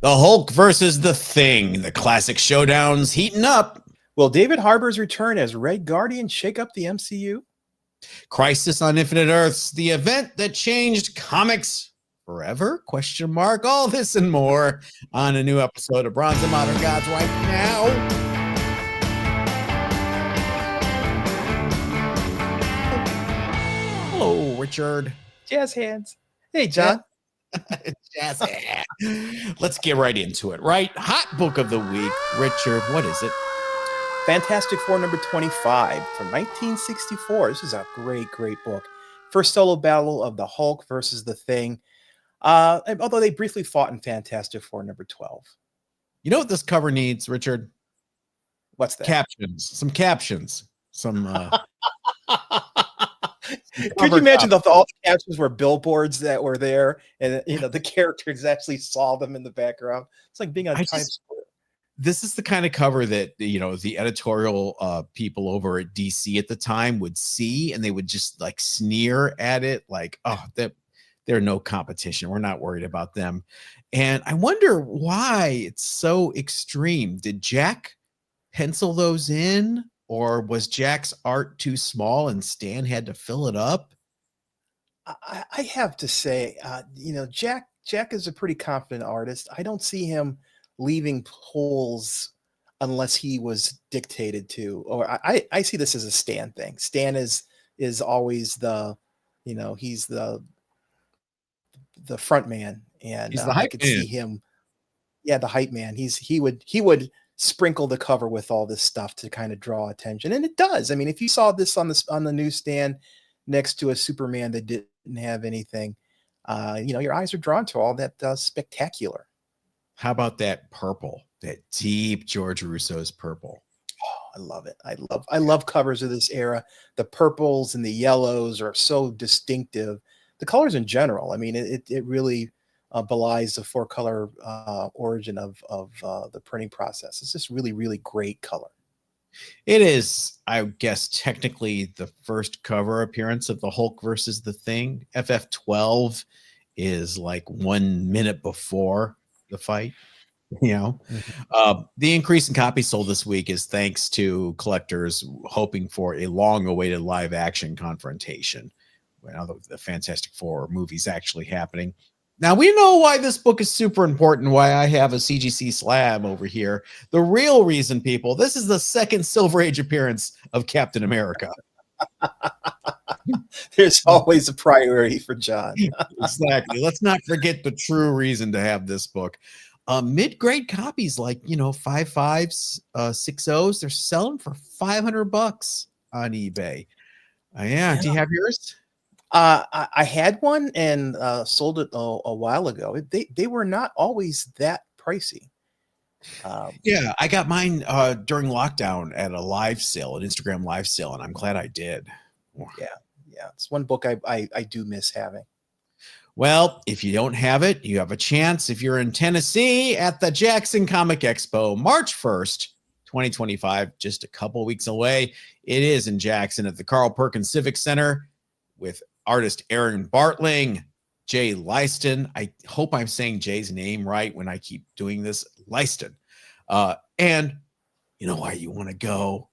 The Hulk versus the Thing. The classic showdown's heating up. Will David Harbour's return as Red Guardian shake up the MCU? Crisis on Infinite Earths, the event that changed comics forever? Question mark. All this and more on a new episode of Bronze and Modern Gods right now. Hello, Richard. Jazz hands. Hey, John. Jazz hands. Let's get right into it, right? Hot book of the week. Richard, what is it? Fantastic Four number 25 from 1964. This is a great, great book. First solo battle of the Hulk versus the Thing. Although they briefly fought in Fantastic Four number 12. You know what this cover needs, Richard? What's that? Captions. Some captions. Some Could you imagine if all the captions were billboards that were there and the characters actually saw them in the background? It's like being on Times Square. This is the kind of cover that, the editorial people over at DC at the time would see, and they would just like sneer at it like, oh, they're no competition. We're not worried about them. And I wonder why it's so extreme. Did Jack pencil those in, or was Jack's art too small and Stan had to fill it up? I have to say, Jack is a pretty confident artist. I don't see him leaving holes unless he was dictated to, or I see this as a Stan thing. Stan is always he's the front man, and he's the hype I could man. see him. Yeah, the hype man. He would sprinkle the cover with all this stuff to kind of draw attention, and it does. I mean, if you saw this on the newsstand next to a Superman that didn't have anything, your eyes are drawn to all that spectacular. How about that purple, that deep George Russo's purple? Oh, I love it. I love covers of this era. The purples and the yellows are so distinctive. The colors in general, I mean, it really belies the four color origin of the printing process. It's just really, really great color. It is, I guess, technically the first cover appearance of the Hulk versus the Thing. FF12 is like 1 minute before the fight. The increase in copies sold this week is thanks to collectors hoping for a long-awaited live-action confrontation. Well, the Fantastic Four movie's actually happening. Now, we know why this book is super important, why I have a CGC slab over here. The real reason, people, this is the second Silver Age appearance of Captain America. There's always a priority for John. Exactly. Let's not forget the true reason to have this book. Mid-grade copies, like 5.5s, 6.0s, they're selling for $500 on eBay. Yeah. Do you have yours? I had one and sold it a while ago. They were not always that pricey. Yeah, I got mine during lockdown at a live sale, an Instagram live sale, and I'm glad I did. Yeah, it's one book I do miss having. Well, if you don't have it, you have a chance if you're in Tennessee at the Jackson Comic Expo, March 1st, 2025, just a couple weeks away. It is in Jackson at the Carl Perkins Civic Center with artist Aaron Bartling, Jay Leiston. I hope I'm saying Jay's name right when I keep doing this. Leiston. And you know why you want to go.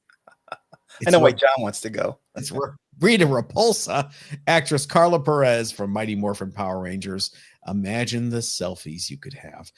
I know why John wants to go. That's where Rita Repulsa, actress Carla Perez from Mighty Morphin Power Rangers. Imagine the selfies you could have.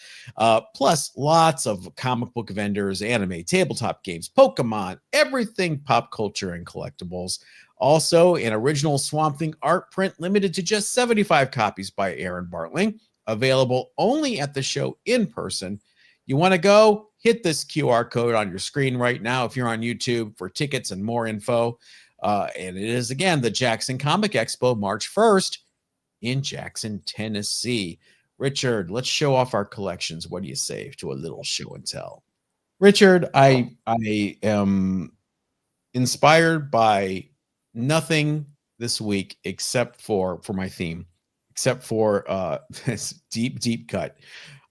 Plus, lots of comic book vendors, anime, tabletop games, Pokemon, everything pop culture and collectibles. Also, an original Swamp Thing art print limited to just 75 copies by Aaron Bartling, available only at the show in person. You want to go? Hit this QR code on your screen right now if you're on YouTube for tickets and more info. And it is, again, the Jackson Comic Expo, March 1st in Jackson, Tennessee. Richard, let's show off our collections. What do you say to a little show and tell? Richard, I am inspired by nothing this week except for my theme, except for this deep cut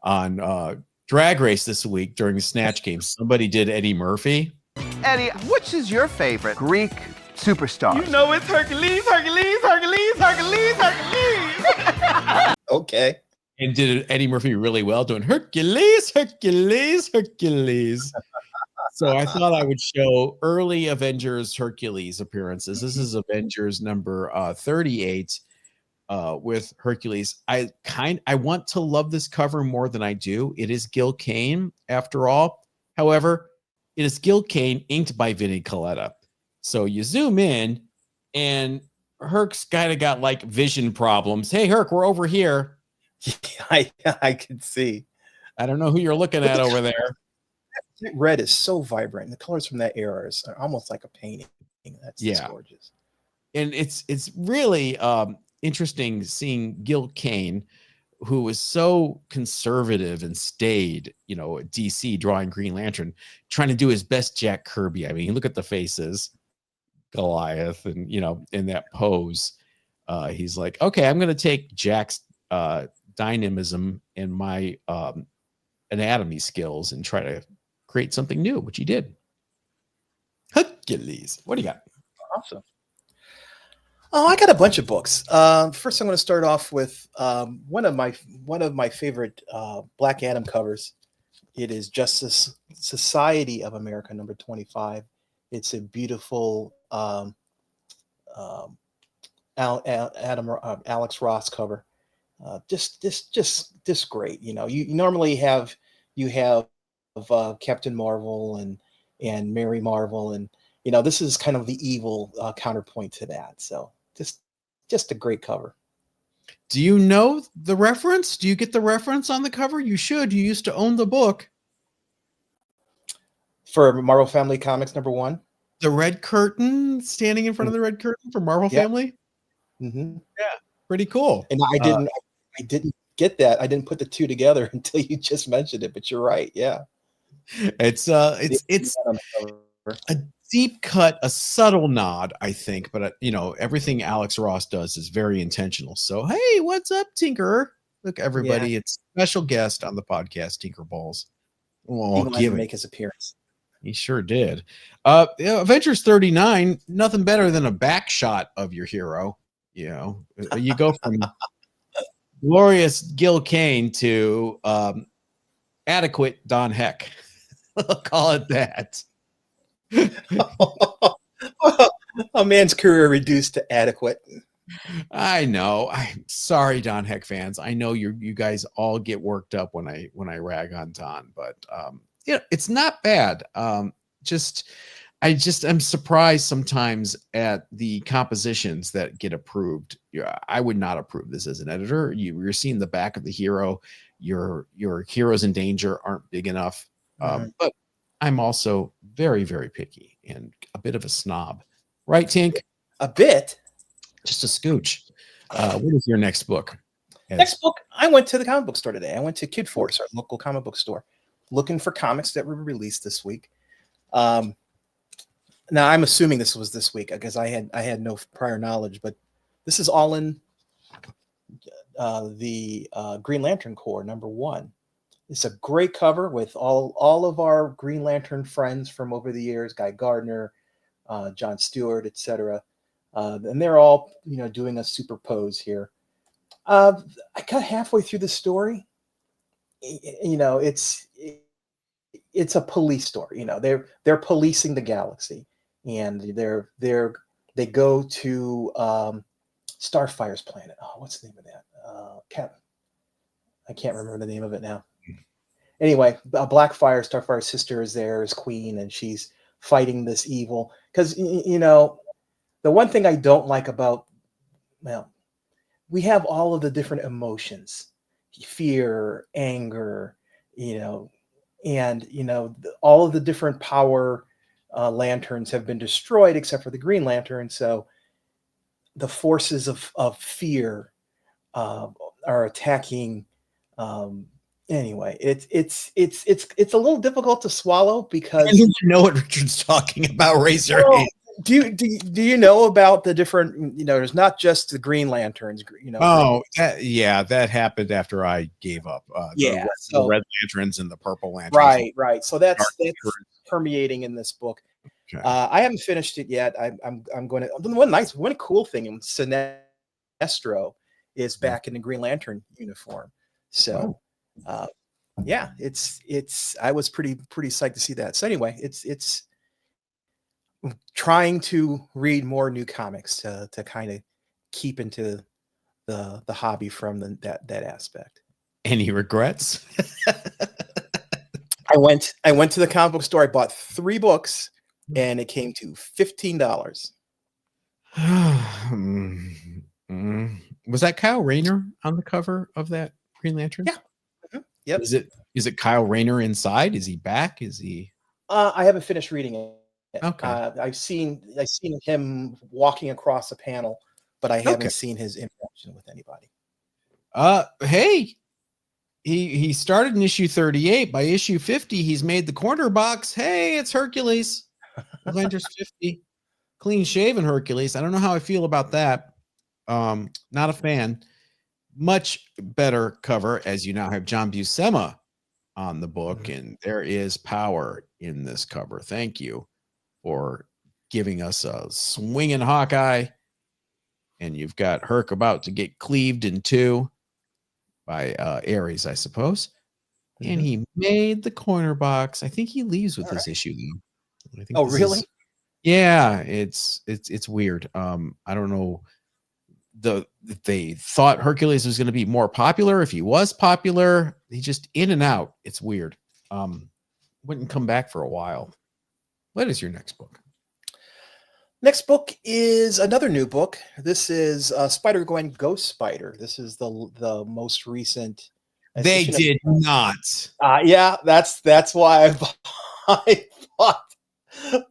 on Drag Race this week during the Snatch Game. Somebody did Eddie Murphy. Eddie, which is your favorite Greek superstar? You know it's Hercules, Hercules, Hercules, Hercules, Hercules. Okay. And did Eddie Murphy really well doing Hercules, Hercules, Hercules. So I thought I would show early Avengers Hercules appearances. This is Avengers number 38 with Hercules. I want to love this cover more than I do. It is Gil Kane after all. However, it is Gil Kane inked by Vinnie Coletta. So you zoom in and Herc's kind of got like vision problems. Hey, Herc, we're over here. I can see. I don't know who you're looking at over there. Red is so vibrant. The colors from that era are almost like a painting. That's gorgeous. And it's really interesting seeing Gil Kane, who was so conservative and stayed, at DC drawing Green Lantern, trying to do his best Jack Kirby. I mean, look at the faces, Goliath, and in that pose, he's like, okay, I'm going to take Jack's dynamism and my anatomy skills and try to create something new, which he did. Hercules, what do you got? Awesome. Oh, I got a bunch of books. First, I'm going to start off with one of my favorite Black Adam covers. It is Justice Society of America number 25. It's a beautiful Alex Ross cover. Just great. You normally have Captain Marvel and Mary Marvel, and this is kind of the evil counterpoint to that. So just a great cover. Do you know the reference? Do you get the reference on the cover? You should. You used to own the book. For Marvel Family Comics number 1. The red curtain, standing in front of the red curtain for Marvel Family. Mm-hmm. Yeah, pretty cool. And I didn't get that. I didn't put the two together until you just mentioned it. But you're right. Yeah, it's a deep cut, a subtle nod, I think. But everything Alex Ross does is very intentional. So hey, what's up, Tinkerer? Look, everybody, it's special guest on the podcast, Tinker Balls. He wanted to make his appearance. He sure did. Avengers 39, nothing better than a back shot of your hero. You go from glorious Gil Kane to adequate Don Heck. I'll call it that. A man's career reduced to adequate. I know. I'm sorry, Don Heck fans. I know you guys all get worked up when I rag on Don, but it's not bad. I'm surprised sometimes at the compositions that get approved. I would not approve this as an editor. You're seeing the back of the hero. Your heroes in danger aren't big enough. But I'm also very, very picky and a bit of a snob, right, Tink? A bit. Just a scooch. What is your next book? Next book, I went to the comic book store today. I went to Kid Force, our local comic book store, looking for comics that were released this week. Now, I'm assuming this was this week because I had no prior knowledge, but this is all in the Green Lantern Corps number 1. It's a great cover with all of our Green Lantern friends from over the years, Guy Gardner, John Stewart, etc. And they're all, doing a superpose here. I got halfway through the story. It's a police story. They're policing the galaxy, and they go to Starfire's planet. Oh, what's the name of that? I can't remember the name of it now. Anyway, Blackfire, Starfire's sister, is there as queen, and she's fighting this evil. Because the one thing I don't like about, we have all of the different emotions, fear, anger, and all of the different power lanterns have been destroyed except for the Green Lantern. So the forces of fear are attacking. Anyway, it's a little difficult to swallow because I don't know what Richard's talking about. Razor. Do you know about the different? There's not just the Green Lanterns. That happened after I gave up. The Red Lanterns and the Purple Lanterns. Right. So that's permeating in this book. Okay. I haven't finished it yet. I'm going to. One cool thing. Sinestro is back in the Green Lantern uniform. So, yeah, it's. I was pretty psyched to see that. So anyway, it's trying to read more new comics to kind of keep into the hobby from that aspect. Any regrets? I went to the comic book store. I bought 3 books, and it came to $15. Was that Kyle Rayner on the cover of that Green Lantern? Yeah. Yep. Is it Kyle Rayner inside? Is he back? Is he? I haven't finished reading it. Okay. I've seen him walking across a panel, but I haven't seen his interaction with anybody. Hey, he started in issue 38. By issue 50, he's made the corner box. Hey, it's Hercules. Avengers 50. Clean shaven Hercules. I don't know how I feel about that. Not a fan. Much better cover, as you now have John Buscema on the book, and there is power in this cover. Thank you for giving us a swinging Hawkeye, and you've got Herc about to get cleaved in 2 by Ares, I suppose. And he made the corner box. I think he leaves with this issue. I think really? Yeah, it's weird. I don't know. If they thought Hercules was going to be more popular. If he was popular, he just in and out. It's weird. Wouldn't come back for a while. What is your next book? Next book is another new book. This is Spider-Gwen Ghost Spider. This is the most recent. They did not. Yeah, that's why I bought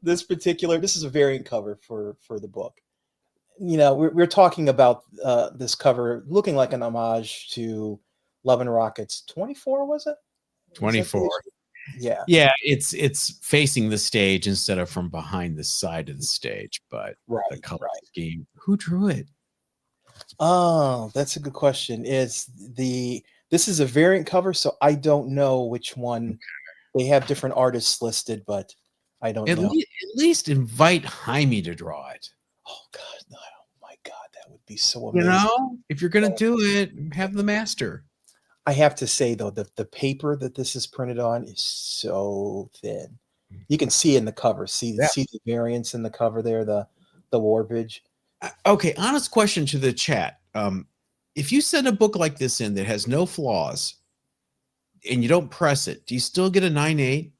this particular. This is a variant cover for the book. You know, we're talking about this cover looking like an homage to Love and Rockets 24, was it? 24. Yeah. Yeah, it's facing the stage instead of from behind the side of the stage, but the color scheme. Who drew it? Oh, that's a good question. This is a variant cover, so I don't know which one. They have different artists listed, but I don't know. At least invite Jaime to draw it. Oh God, no! Oh my God, that would be so amazing. You know, if you're gonna do it, have the master. I have to say though, the paper that this is printed on is so thin. You can see in the cover. See the variants in the cover there, the warpage. Okay, honest question to the chat. If you send a book like this in that has no flaws and you don't press it, do you still get a 9.8?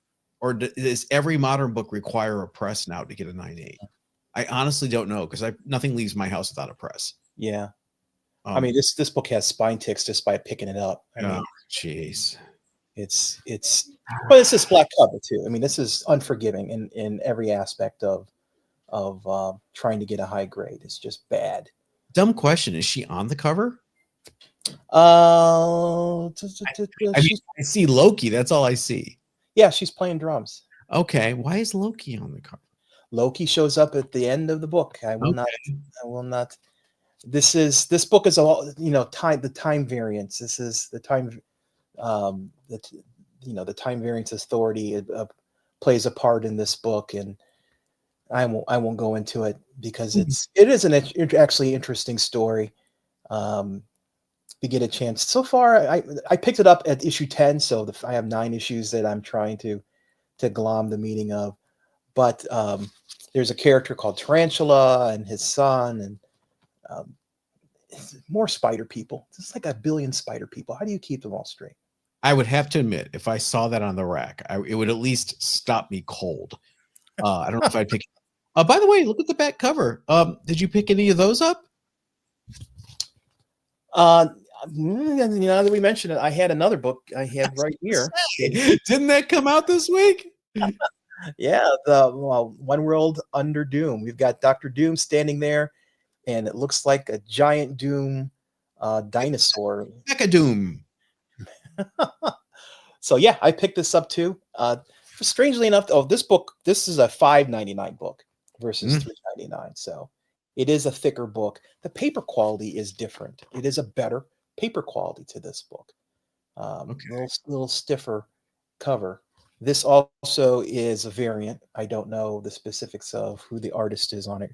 Or does every modern book require a press now to get a 9.8? I honestly don't know because nothing leaves my house without a press. Yeah. I mean, this book has spine ticks just by picking it up. I mean, jeez. But it's this black cover too. I mean, this is unforgiving in every aspect of trying to get a high grade. It's just bad. Dumb question. Is she on the cover? I see Loki. That's all I see. Yeah, she's playing drums. Okay. Why is Loki on the cover? Loki shows up at the end of the book. I will not. This book is all, the time variance. This is the time, the time variance authority plays a part in this book, and I won't go into it because it is an actually interesting story. We get a chance. So far, I picked it up at issue 10, so I have 9 issues that I'm trying to glom the meaning of. But there's a character called Tarantula and his son, and more spider people. It's like 1 billion spider people. How do you keep them all straight? I would have to admit, if I saw that on the rack, it would at least stop me cold. I don't know if I'd pick. By the way, look at the back cover. Did you pick any of those up? Now that we mentioned it, I had another book I had right here. Didn't that come out this week? Yeah, the One World Under Doom. We've got Dr. Doom standing there, and it looks like a giant Doom dinosaur. Mecha Doom. So yeah, I picked this up too. Strangely enough, this is a $5.99 book versus $3.99. So it is a thicker book. The paper quality is different. It is a better paper quality to this book. Little stiffer cover. This also is a variant. I don't know the specifics of who the artist is on it.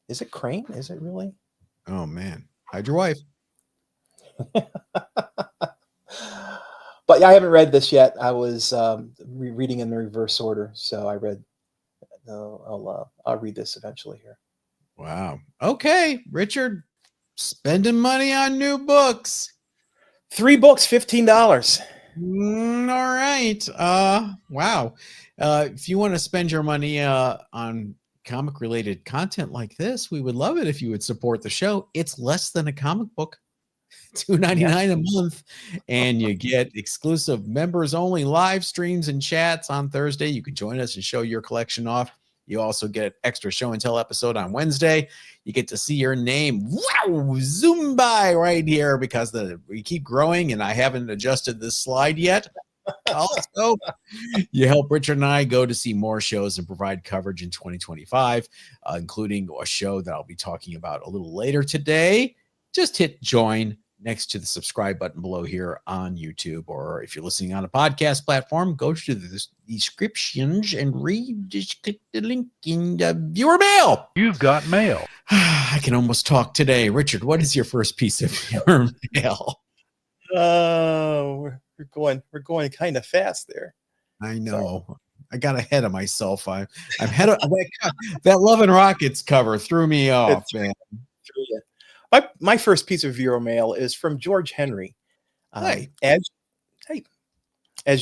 Is it Crane? Is it really? Oh man, hide your wife. But yeah, I haven't read this yet. I was reading in the reverse order, so I read. I'll read this eventually here. Wow. Okay, Richard, spending money on new books. 3 books, $15. All right. Wow. If you want to spend your money on comic related content like this, we would love it if you would support the show. It's less than a comic book. $2.99 a month, and you get exclusive members only live streams and chats on Thursday. You can join us and show your collection off. You also get extra show and tell episode on Wednesday. You get to see your name zoom by right here because we keep growing and I haven't adjusted this slide yet. Also, you help Richard and I go to see more shows and provide coverage in 2025, including a show that I'll be talking about a little later today. Just hit join next to the subscribe button below here on YouTube, or if you're listening on a podcast platform, go to the descriptions and just click the link in the viewer mail. You've got mail. I can almost talk today. Richard, what is your first piece of viewer mail? We're going kind of fast there. I know. Sorry. I got ahead of myself. I'm head of that Love and Rockets cover threw me off, man. My first piece of viewer mail is from George Henry. As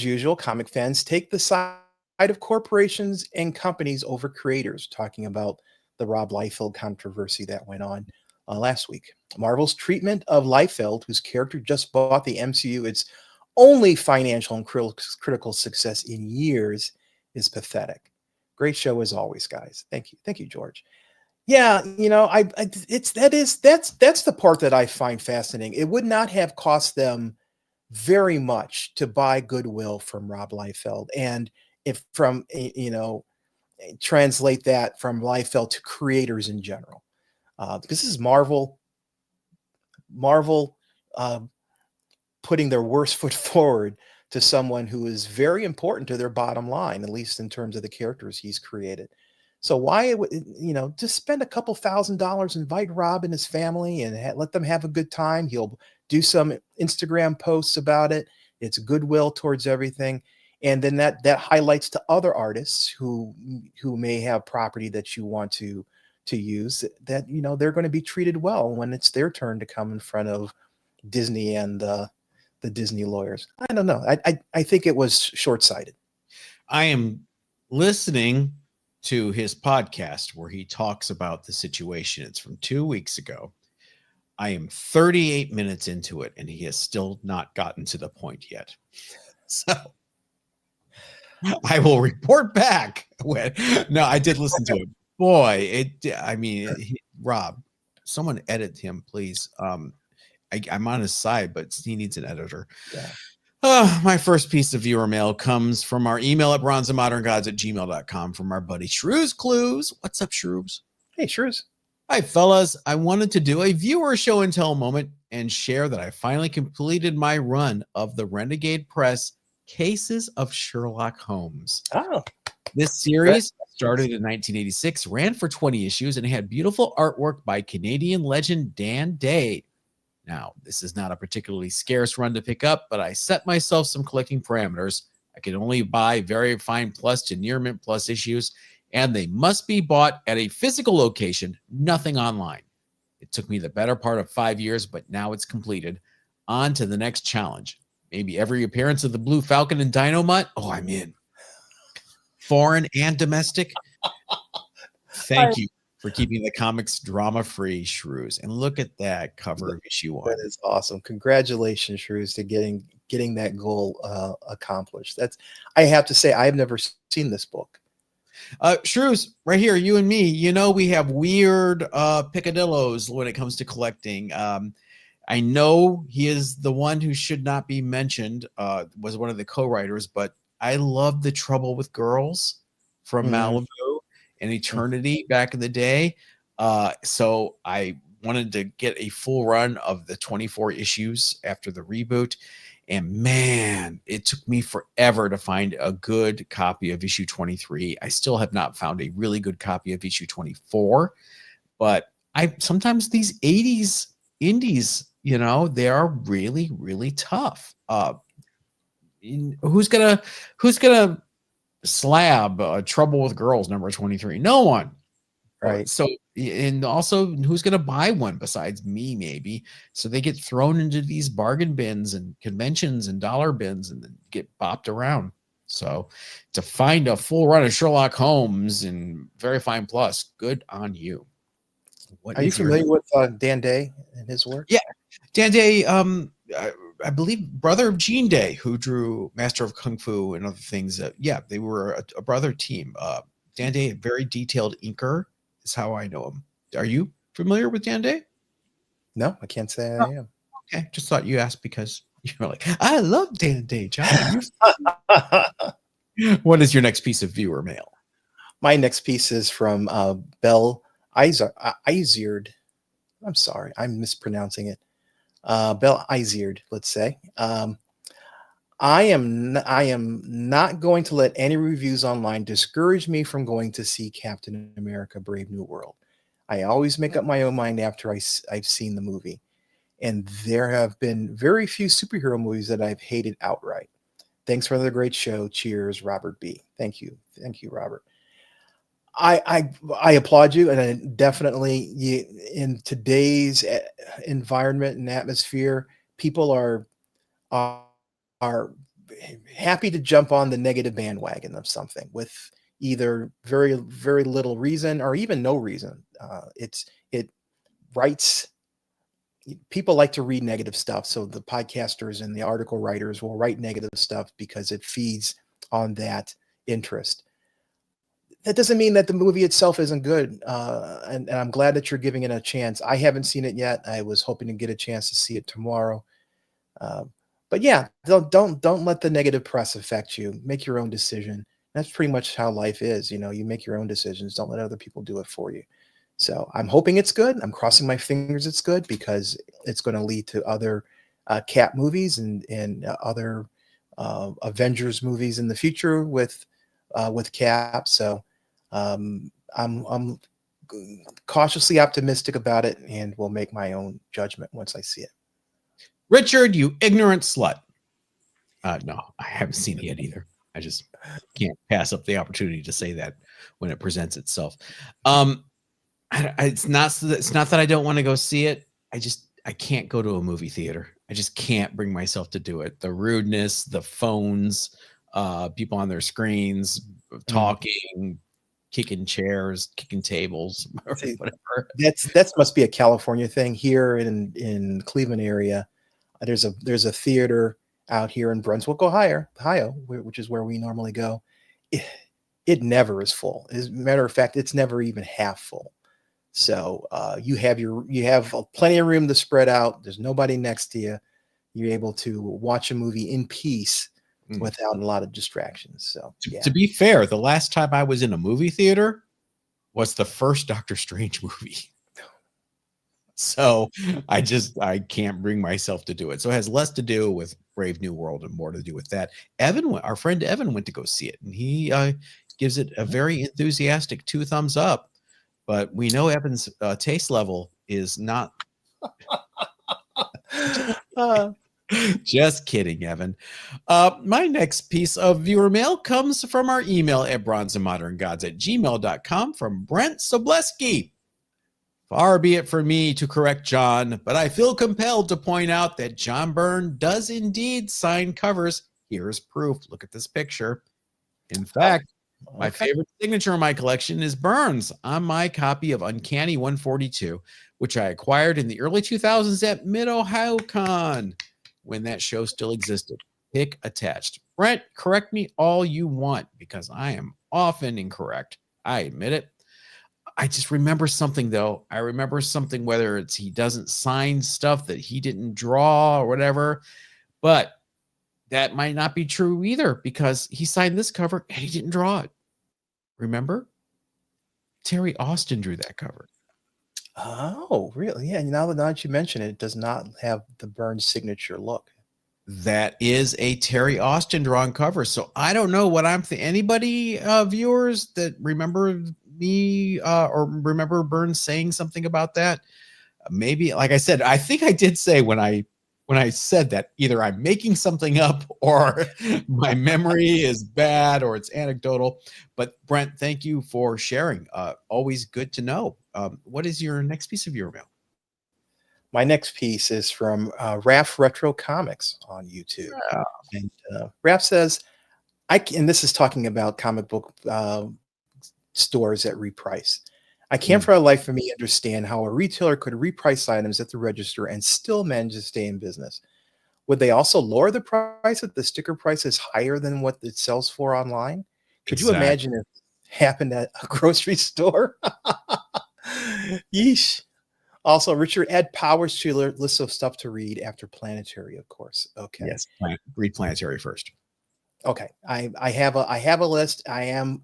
usual, comic fans take the side of corporations and companies over creators, talking about the Rob Liefeld controversy that went on last week. Marvel's treatment of Liefeld, whose character just bought the MCU its only financial and critical success in years, is pathetic. Great show as always, guys. Thank you, George. Yeah, that's the part that I find fascinating. It would not have cost them very much to buy goodwill from Rob Liefeld, and if translate that from Liefeld to creators in general, because this is Marvel putting their worst foot forward to someone who is very important to their bottom line, at least in terms of the characters he's created. So why, just spend a couple $1,000s, invite Rob and his family and let them have a good time. He'll do some Instagram posts about it. It's goodwill towards everything. And then that highlights to other artists who may have property that you want to use, that, they're going to be treated well when it's their turn to come in front of Disney and the Disney lawyers. I don't know. I think it was short-sighted. I am listening to his podcast where he talks about the situation. It's from 2 weeks ago. I am 38 minutes into it, and he has still not gotten to the point yet. So I will report back. No, I did listen to it. Boy, Rob, someone edit him, please. I'm on his side, but he needs an editor. Yeah. My first piece of viewer mail comes from our email at bronzeandmoderngods@gmail.com from our buddy Shrews Clues. What's up, Shrews? Hey, Shrews. Hi, fellas. I wanted to do a viewer show and tell moment and share that I finally completed my run of the Renegade Press Cases of Sherlock Holmes. Oh. This series started in 1986, ran for 20 issues, and had beautiful artwork by Canadian legend Dan Day. Now, this is not a particularly scarce run to pick up, but I set myself some collecting parameters. I can only buy very fine plus to near mint plus issues, and they must be bought at a physical location, nothing online. It took me the better part of 5 years, but now it's completed. On to the next challenge. Maybe every appearance of the Blue Falcon and Dynamite. Oh, I'm in. Foreign and domestic. Thank you for keeping the comics drama-free, Shrews. And look at that cover of issue 1. That is awesome. Congratulations, Shrews, to getting that goal accomplished. I have to say, I've never seen this book. Shrews, right here, you and me, we have weird picadillos when it comes to collecting. I know he is the one who should not be mentioned, was one of the co-writers, but I love The Trouble with Girls from Malibu and Eternity back in the day. So I wanted to get a full run of the 24 issues after the reboot. And man, it took me forever to find a good copy of issue 23. I still have not found a really good copy of issue 24, but sometimes these 80s indies You know, they are really, really tough. Who's gonna slab Trouble with Girls number 23? No one. Right. So, and also, who's going to buy one besides me, maybe? So they get thrown into these bargain bins and conventions and dollar bins and then get bopped around. So to find a full run of Sherlock Holmes and Very Fine Plus, good on you. Are you familiar with Dan Day and his work? Yeah, Dan Day, I believe brother of Gene Day, who drew Master of Kung Fu and other things. Yeah, they were a brother team. Dan Day, a very detailed inker, is how I know him. Are you familiar with Dan Day? No, I can't say I am. Okay, just thought you asked because you're like, I love Dan Day, John. What is your next piece of viewer mail? My next piece is from Bell Izard. I'm sorry, I'm mispronouncing it. Bell Izard, let's say. I am not going to let any reviews online discourage me from going to see Captain America: Brave New World. I always make up my own mind after I've seen the movie. And there have been very few superhero movies that I've hated outright. Thanks for another great show. Cheers, Robert B. Thank you, Robert. I applaud you, and I definitely in today's environment and atmosphere, people are happy to jump on the negative bandwagon of something with either very, very little reason or even no reason. It writes. People like to read negative stuff, so the podcasters and the article writers will write negative stuff because it feeds on that interest. That doesn't mean that the movie itself isn't good, and I'm glad that you're giving it a chance. I haven't seen it yet. I was hoping to get a chance to see it tomorrow, but yeah, don't let the negative press affect you. Make your own decision. That's pretty much how life is. You know, you make your own decisions. Don't let other people do it for you. So I'm hoping it's good. I'm crossing my fingers it's good because it's going to lead to other Cap movies and other Avengers movies in the future with Cap. So I'm cautiously optimistic about it, and will make my own judgment once I see it. Richard, you ignorant slut. No, I haven't seen it yet either. I just can't pass up the opportunity to say that when it presents itself. It's not that I don't want to go see it. I can't go to a movie theater. I just can't bring myself to do it. The rudeness, the phones, people on their screens talking, kicking chairs, kicking tables, or whatever. That must be a California thing. Here in Cleveland area, there's a theater out here in Brunswick, Ohio, which is where we normally go. It never is full. As a matter of fact, it's never even half full. So you have plenty of room to spread out. There's nobody next to you. You're able to watch a movie in peace without a lot of distractions. So to be fair, the last time I was in a movie theater was the first Doctor Strange movie. So I can't bring myself to do it. So it has less to do with Brave New World and more to do with that. Our friend Evan went to go see it, and he gives it a very enthusiastic 2 thumbs up. But we know Evan's taste level is not. Just kidding, Evan. My next piece of viewer mail comes from our email at bronzeandmoderngods@gmail.com from Brent Sobleski. Far be it from me to correct John, but I feel compelled to point out that John Byrne does indeed sign covers. Here's proof. Look at this picture. In fact, my favorite signature in my collection is Byrne's on my copy of Uncanny 142, which I acquired in the early 2000s at Mid-Ohio-Con when that show still existed. Pick attached. Brent, correct me all you want because I am often incorrect. I admit it. I just remember something, though. I remember something, whether it's he doesn't sign stuff that he didn't draw or whatever, but that might not be true either because he signed this cover and he didn't draw it. Remember? Terry Austin drew that cover. Oh, really? Yeah. Now that you mention it, it does not have the Byrne signature look. That is a Terry Austin drawn cover. So I don't know what I'm thinking. Anybody, viewers that remember me or remember Byrne saying something about that? maybe, like I said, I think I did say when I said that either I'm making something up or my memory is bad or it's anecdotal. But Brent, thank you for sharing. Always good to know. What is your next piece of your mail? My next piece is from Raph Retro Comics on YouTube. And Raph says, and this is talking about comic book stores at reprice. I can't for the life of me understand how a retailer could reprice items at the register and still manage to stay in business. Would they also lower the price if the sticker price is higher than what it sells for online? Could you imagine if it happened at a grocery store? Yeesh. Also, Richard, add Powers to your list of stuff to read after Planetary, of course. Okay. Yes, read Planetary first. Okay. I have a list. I am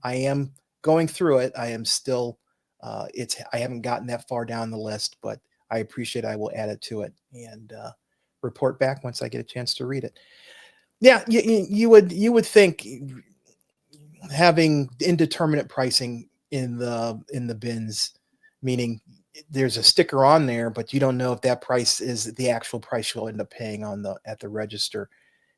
going through it. I am still I haven't gotten that far down the list, but I appreciate I will add it to it and report back once I get a chance to read it. Yeah, you would think having indeterminate pricing in the bins, meaning there's a sticker on there, but you don't know if that price is the actual price you'll end up paying at the register,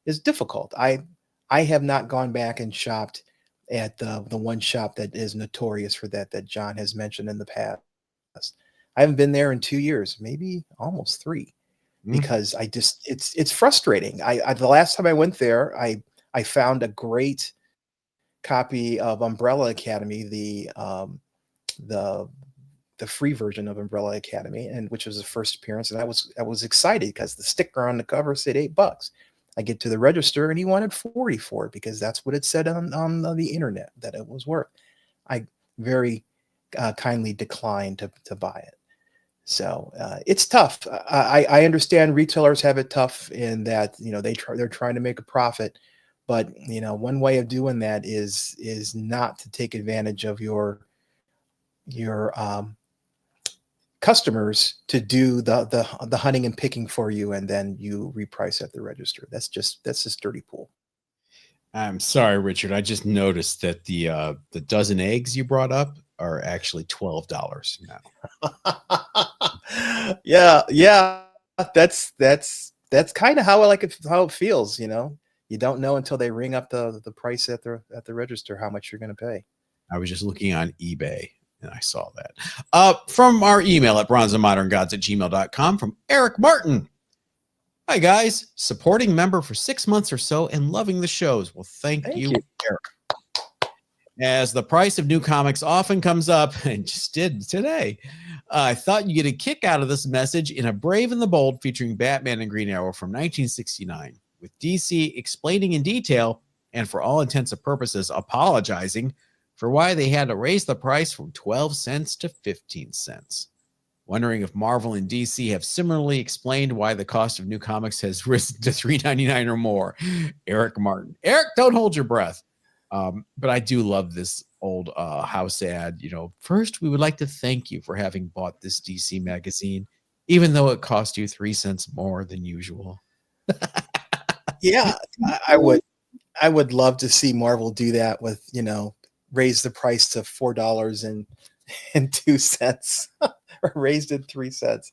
is difficult. I have not gone back and shopped at the one shop that is notorious for that John has mentioned in the past. I haven't been there in 2 years, maybe almost 3, because it's frustrating. The last time I went there, I found a great copy of Umbrella Academy, the free version of Umbrella Academy, and which was the first appearance, and I was excited because the sticker on the cover said $8. I get to the register and he wanted 40 for it because that's what it said on the internet that it was worth. I very kindly declined to buy it. So it's tough. I understand retailers have it tough in that they're trying to make a profit, but one way of doing that is not to take advantage of your customers to do the hunting and picking for you, and then you reprice at the register. That's just dirty pool. I'm sorry, Richard. I just noticed that the dozen eggs you brought up are actually $12 now. Yeah. That's kind of how it feels. You don't know until they ring up the price at the register how much you're going to pay. I was just looking on eBay and I saw that. From our email at bronzeandmoderngods@gmail.com from Eric Martin. Hi, guys. Supporting member for 6 months or so and loving the shows. Well, thank you, Eric. As the price of new comics often comes up, and just did today, I thought you'd get a kick out of this message in A Brave and the Bold featuring Batman and Green Arrow from 1969, with DC explaining in detail and for all intents and purposes apologizing for why they had to raise the price from 12 cents to 15 cents. Wondering if Marvel and DC have similarly explained why the cost of new comics has risen to $3.99 or more. Eric Martin. Eric, don't hold your breath. But I do love this old house ad. First, we would like to thank you for having bought this DC magazine, even though it cost you 3 cents more than usual. Yeah, I would love to see Marvel do that with, raise the price to $4.02 or raised it 3 cents.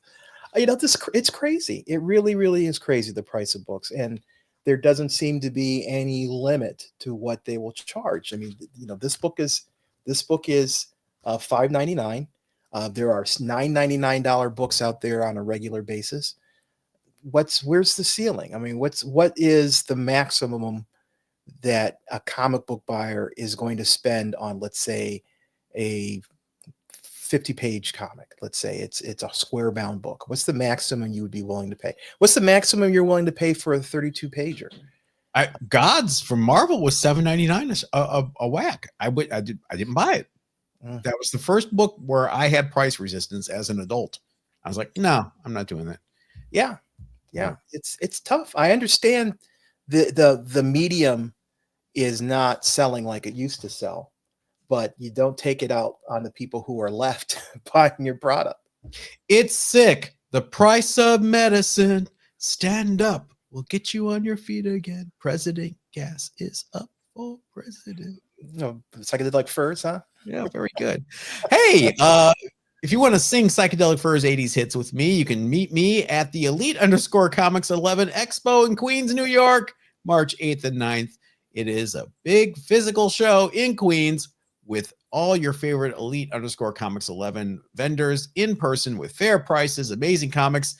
It's crazy. It really, really is crazy, the price of books. And there doesn't seem to be any limit to what they will charge. I mean, this book is $5.99. There are $9.99 books out there on a regular basis. Where's the ceiling? I mean, what is the maximum that a comic book buyer is going to spend on, let's say, a 50-page comic? Let's say it's a square bound book. What's the maximum you would be willing to pay? What's the maximum you're willing to pay for a 32-pager? Gods from Marvel was $7.99 a whack. I didn't buy it. That was the first book where I had price resistance as an adult. I was like, no, I'm not doing that. Yeah. It's tough. I understand the medium is not selling like it used to sell, but you don't take it out on the people who are left buying your product. It's sick. The price of medicine. Stand up. We'll get you on your feet again. President gas is up for president. It's like I did like furs, huh? Yeah, very good. Hey, If you want to sing Psychedelic Furs 80s hits with me, you can meet me at the Elite_Comics 11 Expo in Queens, New York, March 8th and 9th. It is a big physical show in Queens with all your favorite Elite_Comics 11 vendors in person with fair prices, amazing comics,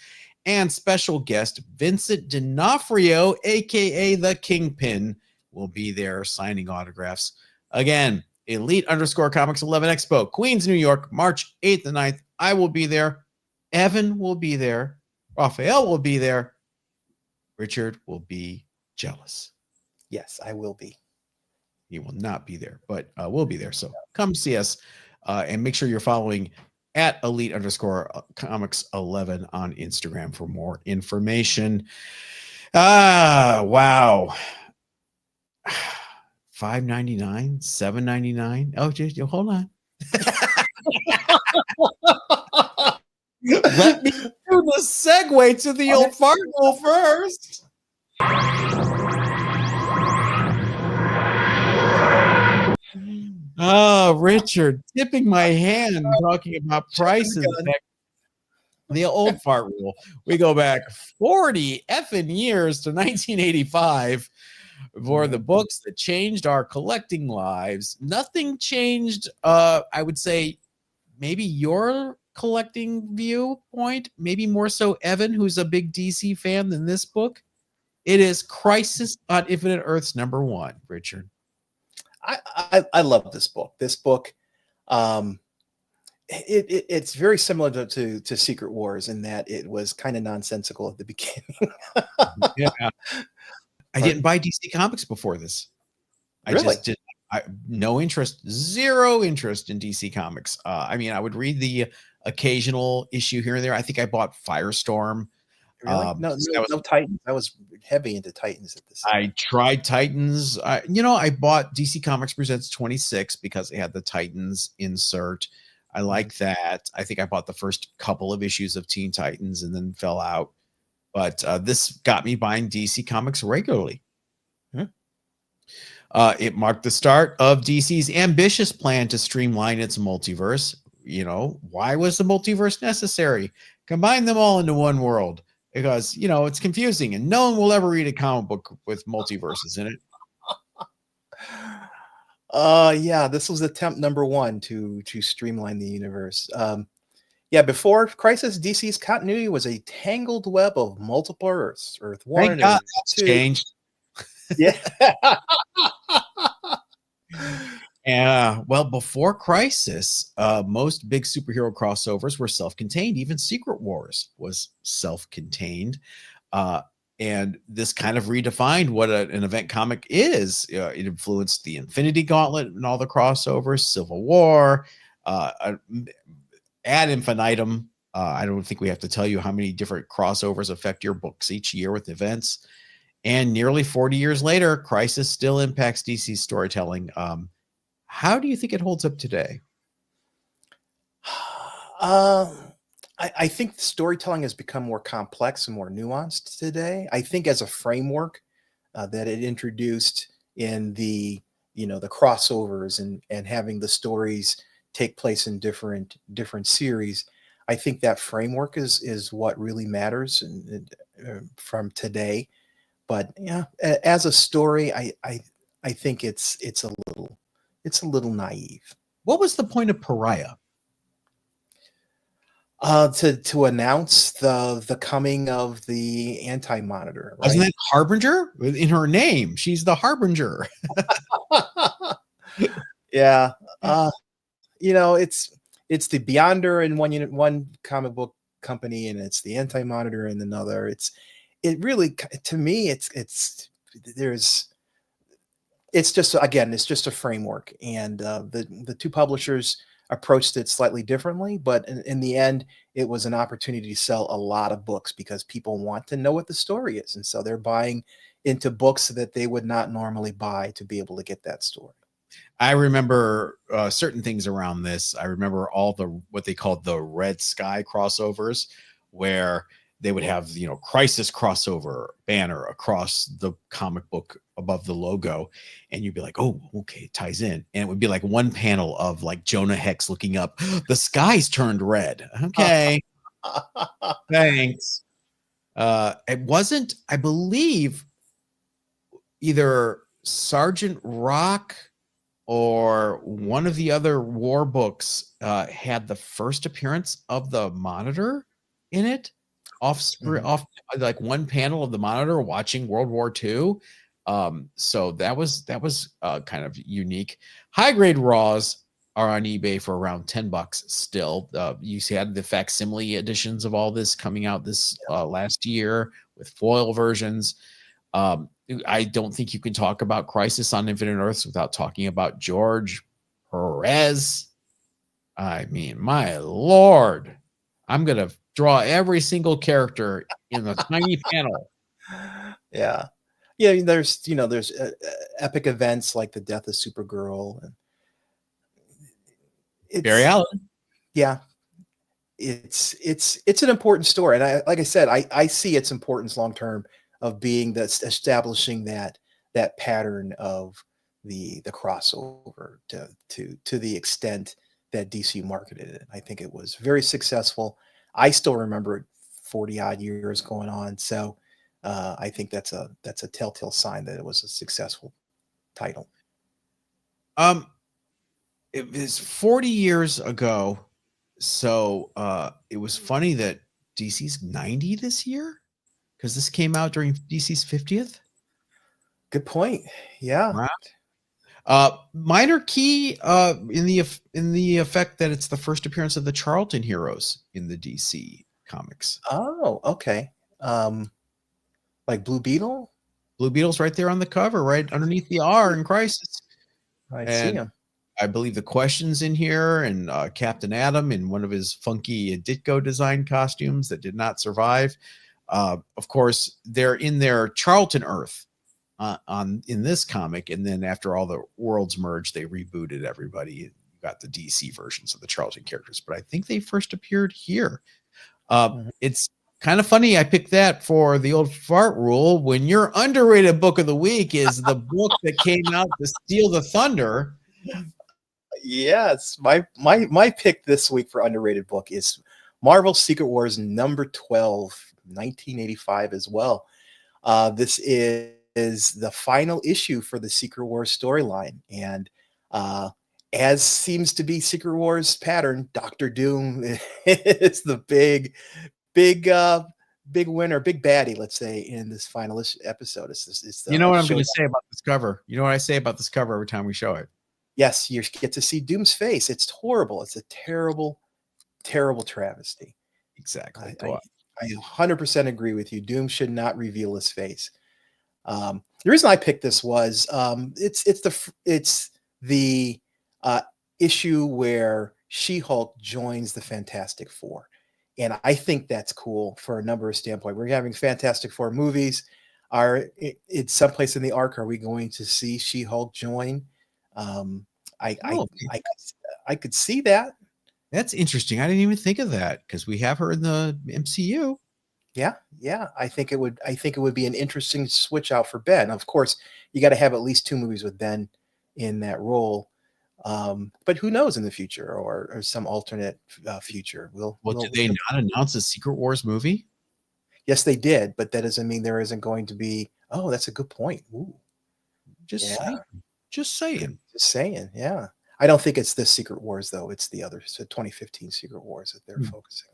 and special guest Vincent D'Onofrio, aka the Kingpin, will be there signing autographs. Again, Elite_Comics 11 Expo, Queens, New York, March 8th and 9th. I will be there. Evan will be there. Raphael will be there. Richard will be jealous. Yes, I will be. He will not be there, but we'll be there. So come see us and make sure you're following at Elite_Comics 11 on Instagram for more information. Wow. $5.99, $7.99. Oh, just hold on. Let me do the segue to the old fart roll first. Oh, Richard, tipping my hand talking about prices. The old fart rule. We go back 40 effing years to 1985 for the books that changed our collecting lives. Nothing changed. I would say maybe your collecting viewpoint, maybe more so Evan, who's a big DC fan, than this book. It is Crisis on Infinite Earths #1, Richard. I love this book. This book, it's very similar to Secret Wars in that it was kind of nonsensical at the beginning. Yeah, I didn't buy DC Comics before this. I Really? just did. No interest, zero interest in DC Comics. I mean, I would read the occasional issue here and there. I think I bought Firestorm. Really? No Titans. I was heavy into Titans at this time. I tried Titans. I bought DC Comics Presents 26 because it had the Titans insert. I like that. I think I bought the first couple of issues of Teen Titans and then fell out. But this got me buying DC Comics regularly. It marked the start of DC's ambitious plan to streamline its multiverse. Why was the multiverse necessary? Combine them all into one world. Because, it's confusing and no one will ever read a comic book with multiverses in it. Yeah, this was attempt #1 to streamline the universe. Before Crisis, DC's continuity was a tangled web of multiple Earths. Earth 1 Thank and God Earth that's 2. changed. Yeah. Yeah. Well, before Crisis, most big superhero crossovers were self-contained. Even Secret Wars was self-contained. And this kind of redefined what an event comic is. It influenced the Infinity Gauntlet and all the crossovers, Civil War, ad infinitum. I don't think we have to tell you how many different crossovers affect your books each year with events. And nearly 40 years later, Crisis still impacts DC's storytelling. How do you think it holds up today? I think storytelling has become more complex and more nuanced today. I think as a framework that it introduced in the crossovers and having the stories take place in different series, I think that framework is what really matters from today. But yeah, as a story, I think it's a little naive. What was the point of Pariah? To announce the coming of the Anti-Monitor, right? Wasn't that Harbinger? In her name, she's the Harbinger. Yeah. It's the Beyonder in one comic book company, and it's the Anti-Monitor in another. It really, to me, it's just a framework, and the two publishers approached it slightly differently, but in the end, it was an opportunity to sell a lot of books because people want to know what the story is, and so they're buying into books that they would not normally buy to be able to get that story. I remember certain things around this. I remember all what they called the Red Sky crossovers, where they would have, Crisis crossover banner across the comic book above the logo. And you'd be like, oh, okay, it ties in. And it would be like one panel of like Jonah Hex looking up, the sky's turned red. Okay, thanks. It wasn't, I believe, either Sergeant Rock or one of the other war books had the first appearance of the Monitor in it, off like one panel of the Monitor watching World War II. So that was kind of unique. High grade raws are on eBay for around $10 still. You had the facsimile editions of all this coming out this last year with foil versions. I don't think you can talk about Crisis on Infinite Earths without talking about George Perez. I mean, my Lord, I'm going to draw every single character in a tiny panel. Yeah. Yeah. There's epic events like the death of Supergirl. And Barry Allen. Yeah. It's an important story. And like I said, I see its importance long-term of being establishing that pattern of the crossover to the extent that DC marketed it. I think it was very successful. I still remember it 40 odd years going on. So I think that's a telltale sign that it was a successful title. It was 40 years ago. So it was funny that DC's 90 this year, because this came out during DC's 50th. Good point. Yeah. Wow. Minor key in the effect that it's the first appearance of the Charlton heroes in the DC comics. Oh, okay. Like Blue Beetle? Blue Beetle's right there on the cover, right underneath the R in Crisis. I see him. I believe the Question's in here, and Captain Atom in one of his funky Ditko design costumes that did not survive. Of course, they're in their Charlton Earth in this comic, and then after all the worlds merged, they rebooted everybody. You got the DC versions of the Charlton characters, but I think they first appeared here. It's kind of funny I picked that for the old fart rule. When your underrated book of the week is the book that came out to steal the thunder. Yes, my pick this week for underrated book is Marvel Secret Wars number 12, 1985 as well. This is the final issue for the Secret Wars storyline, and as seems to be Secret Wars pattern, Doctor Doom is the big winner, big baddie, let's say, in this final episode. It's you know what I'm going to say about this cover? You know what I say about this cover every time we show it? Yes, you get to see Doom's face. It's horrible. It's a terrible, terrible travesty. Exactly. I 100% agree with you. Doom should not reveal his face. The reason I picked this was it's the issue where She-Hulk joins the Fantastic Four, and I think that's cool for a number of standpoints. We're having Fantastic Four movies. It's someplace in the arc. Are we going to see She-Hulk join? I could see that. That's interesting. I didn't even think of that, because we have her in the MCU. Yeah. I think it would be an interesting switch out for Ben. Of course, you got to have at least 2 movies with Ben in that role. But who knows in the future, or some alternate future. Did they not announce a Secret Wars movie? Yes, they did, but that doesn't mean there isn't going to be. Oh, that's a good point. Ooh. Just saying. Yeah. I don't think it's the Secret Wars, though. It's the other 2015 Secret Wars that they're focusing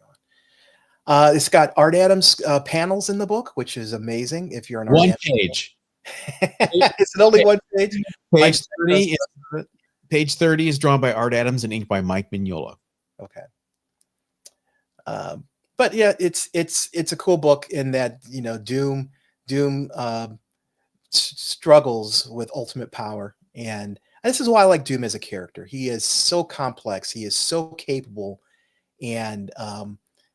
on. It's got Art Adams panels in the book, which is amazing. If you're an one page. Is it only one page? Page 30 is drawn by Art Adams and inked by Mike Mignola. Okay. But yeah, it's a cool book in that, Doom struggles with ultimate power, and this is why I like Doom as a character. He is so complex, he is so capable, and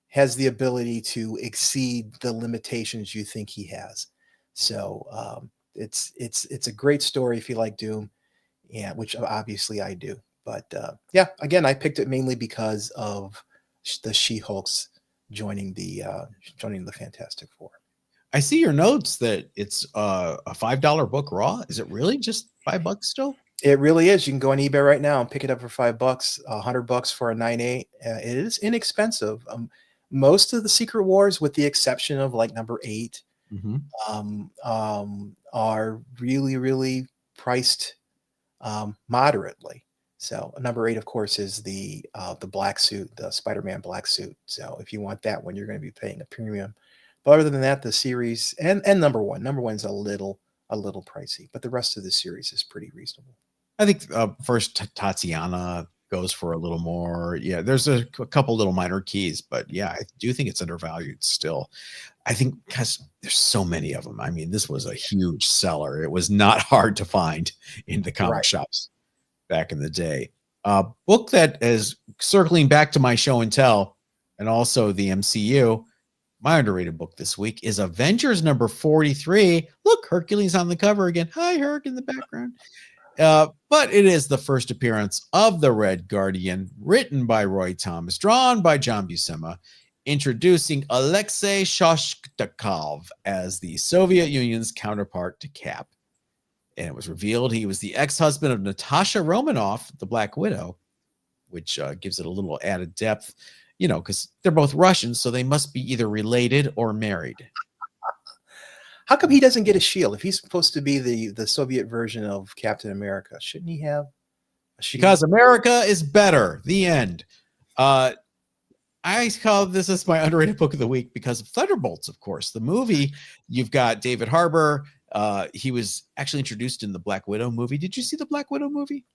has the ability to exceed the limitations you think he has. So it's a great story if you like Doom, which obviously I do. But again, I picked it mainly because of the She-Hulk's joining the Fantastic Four. I see your notes that it's a $5 book raw. Is it really just $5 still? It really is. You can go on eBay right now and pick it up for $5, $100 for a 9.8. It is inexpensive. Most of the Secret Wars, with the exception of like number 8, are really, really priced moderately. So number 8, of course, is the black suit, the Spider-Man black suit. So if you want that one, you're going to be paying a premium. But other than that, the series and number one is a little pricey, but the rest of the series is pretty reasonable. I think first Tatiana goes for a little more. Yeah, there's a couple little minor keys, but yeah, I do think it's undervalued still. I think because there's so many of them. I mean, this was a huge seller. It was not hard to find in the comic shops back in the day. Book that is circling back to my show and tell, and also the MCU. My underrated book this week is Avengers number 43. Look, Hercules on the cover again. Hi, Herc in the background. But it is the first appearance of the Red Guardian, written by Roy Thomas, drawn by John Buscema, introducing Alexei Shostakov as the Soviet Union's counterpart to Cap. And it was revealed he was the ex-husband of Natasha Romanoff, the Black Widow, which gives it a little added depth, you know, because they're both Russians, so they must be either related or married. How come he doesn't get a shield? If he's supposed to be the Soviet version of Captain America, shouldn't he have a shield? Because America is better. The end. I call this is my underrated book of the week because of Thunderbolts, of course. The movie, you've got David Harbour. He was actually introduced in the Black Widow movie. Did you see the Black Widow movie?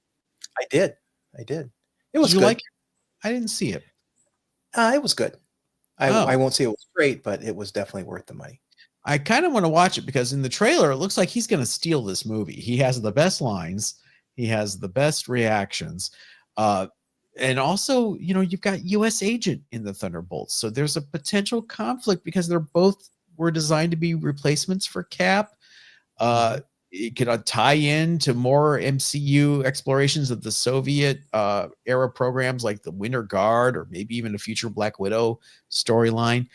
I did. It was good. Like it? I didn't see it. It was good. I won't say it was great, but it was definitely worth the money. I kind of want to watch it because in the trailer, it looks like he's going to steal this movie. He has the best lines. He has the best reactions. And also, you know, you've got U.S. Agent in the Thunderbolts. So there's a potential conflict because they're both were designed to be replacements for Cap. It could tie in to more MCU explorations of the Soviet era programs like the Winter Guard or maybe even a future Black Widow storyline.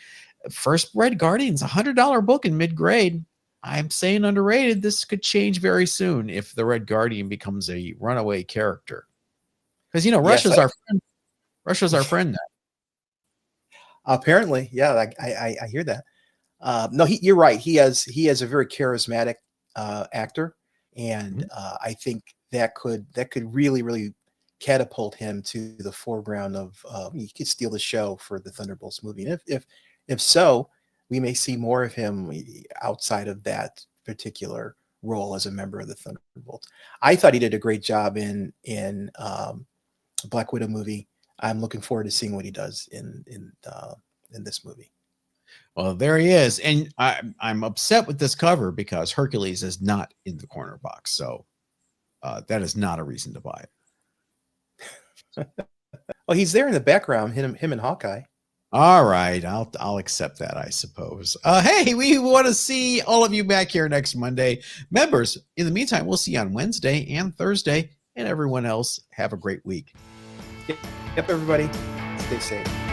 First Red Guardian's $100 book in mid-grade. I'm saying underrated. This could change very soon if the Red Guardian becomes a runaway character. Because, you know, Russia's our friend. Russia's our friend now. Apparently, yeah, I hear that. No, you're right. He has a very charismatic actor, and I think that could really, really catapult him to the foreground of. He could steal the show for the Thunderbolts movie, and if so, we may see more of him outside of that particular role as a member of the Thunderbolts. I thought he did a great job in Black Widow movie. I'm looking forward to seeing what he does in this movie. Well, there he is. And I'm upset with this cover because Hercules is not in the corner box. So that is not a reason to buy it. Well, he's there in the background, him and Hawkeye. All right. I'll accept that, I suppose. Hey, we want to see all of you back here next Monday. Members, in the meantime, we'll see you on Wednesday and Thursday. And everyone else, have a great week. Yep, everybody. Stay safe.